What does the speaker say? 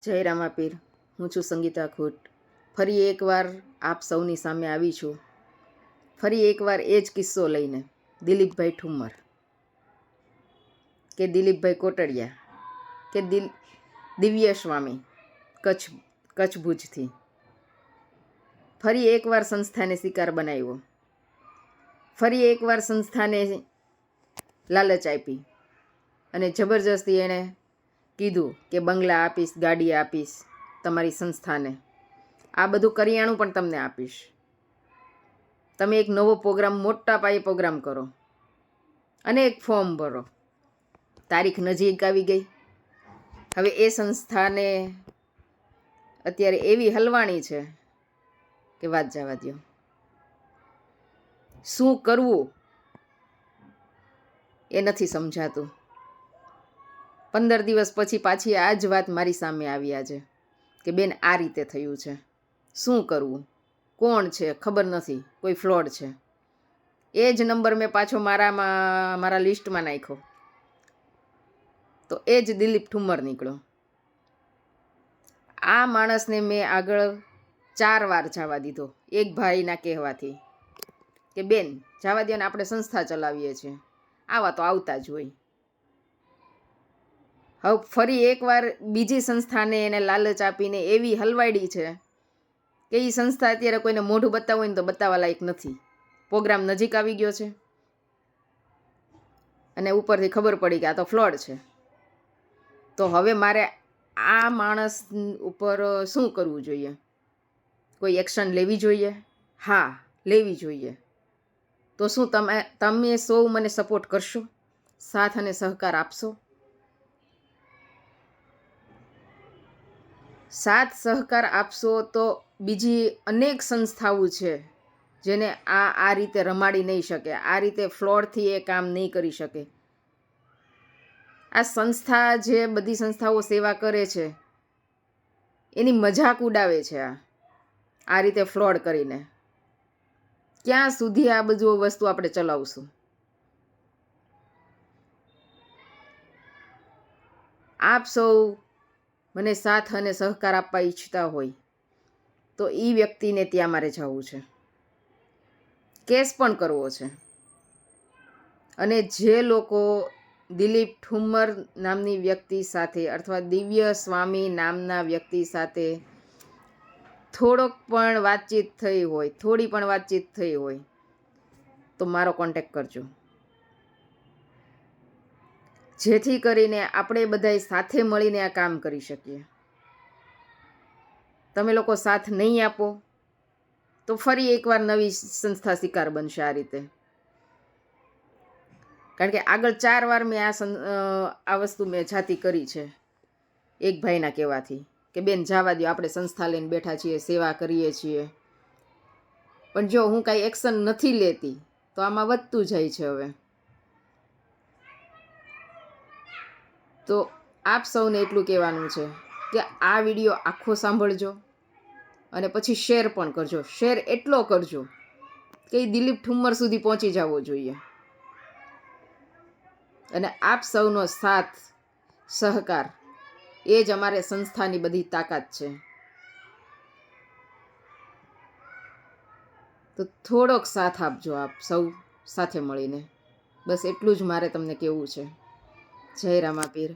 જય રામાપીર, હું છું સંગીતા ખૂટ. ફરી એકવાર આપ સૌની સામે આવી છું. ફરી એકવાર એ જ કિસ્સો લઈને, દિલીપભાઈ ઠુમ્મર કે દિલીપભાઈ કોટડિયા કે દિવ્ય સ્વામી કચ્છ ભુજથી ફરી એકવાર સંસ્થાને શિકાર બનાવ્યો. ફરી એકવાર સંસ્થાને લાલચ આપી અને જબરજસ્તી એણે કીધું કે બંગલા આપીશ, ગાડી આપીશ તમારી સંસ્થાને, આ બધું કરિયાણું પણ તમને આપીશ, તમે એક નવો પ્રોગ્રામ, મોટા પાયે પ્રોગ્રામ કરો અને એક ફોર્મ ભરો. તારીખ નજીક આવી ગઈ. હવે એ સંસ્થાને અત્યારે એવી હલવાણી છે કે વાત જવા દો. શું કરવું એ નથી સમજાતું. 15 દિવસ પછી પાછી આ જ વાત મારી સામે આવી આજે કે બેન આ રીતે થયું છે, શું કરવું, કોણ છે ખબર નથી, કોઈ ફ્રોડ છે. એ જ નંબર મેં પાછો મારા લિસ્ટમાં નાખ્યો તો એ જ દિલીપ ઠુમ્મર નીકળ્યો. આ માણસને મેં આગળ 4 વાર જવા દીધો એક ભાઈના કહેવાથી કે બેન જવા દો ને, આપણે સંસ્થા ચલાવીએ છીએ, આવા તો આવતા જ હોય. હવે ફરી એકવાર બીજી સંસ્થાને એને લાલચ આપીને એવી હલવાડી છે કે એ સંસ્થા અત્યારે કોઈને મોઢું બતાવવું હોય ને તો બતાવવા લાયક નથી. પ્રોગ્રામ નજીક આવી ગયો છે અને ઉપરથી ખબર પડી કે આ તો ફ્રોડ છે. તો હવે મારે આ માણસ ઉપર શું કરવું જોઈએ? કોઈ એક્શન લેવી જોઈએ? હા, લેવી જોઈએ. તો શું તમે સૌ મને સપોર્ટ કરશો, સાથ અને સહકાર આપશો? સાથ સહકાર આપશો તો બીજી અનેક સંસ્થાઓ છે જેને આ રીતે રમાડી નહીં શકે, આ રીતે ફ્લોડથી એ કામ નહીં કરી શકે. આ સંસ્થા જે બધી સંસ્થાઓ સેવા કરે છે એની મજાક ઉડાવે છે આ રીતે ફ્રોડ કરીને. ક્યાં સુધી આ બધું વસ્તુ આપણે ચલાવશું? આપ સૌ મને સાથ અને સહકાર આપવા ઈચ્છતા હોય તો એ વ્યક્તિને ત્યાં મારે જવું છે, કેસ પણ કરવો છે. અને જે લોકો દિલીપ ઠુમ્મર નામની વ્યક્તિ સાથે અથવા દિવ્ય સ્વામી નામના વ્યક્તિ સાથે થોડી પણ વાતચીત થઈ હોય તો મારો કોન્ટેક્ટ કરજો, જેથી કરીને આપણે બધાય સાથે મળીને આ કામ કરી શકીએ. તમે લોકો સાથ નહીં આપો તો ફરી એકવાર નવી સંસ્થા શિકાર બનશે આ રીતે. કારણ કે આગળ 4 વાર મેં આ વસ્તુ મેં જાતી કરી છે એક ભાઈના કહેવાથી કે બેન જવા દો, આપણે સંસ્થા લઈને બેઠા છીએ, સેવા કરીએ છીએ. પણ જો હું કાંઈ એક્શન નથી લેતી તો આમાં વધતું જાય છે. હવે તો આપ સૌને એટલું કહેવાનું છે કે આ વિડીયો આખો સાંભળજો અને પછી શેર પણ કરજો. શેર એટલો કરજો કે એ દિલીપ ઠુમ્મર સુધી પહોંચી જવો જોઈએ. અને આપ સૌનો સાથ સહકાર એ જ અમારે સંસ્થાની બધી તાકાત છે. તો થોડોક સાથ આપજો આપ સૌ સાથે મળીને. બસ એટલું જ મારે તમને કહેવું છે. જય રામાપીર.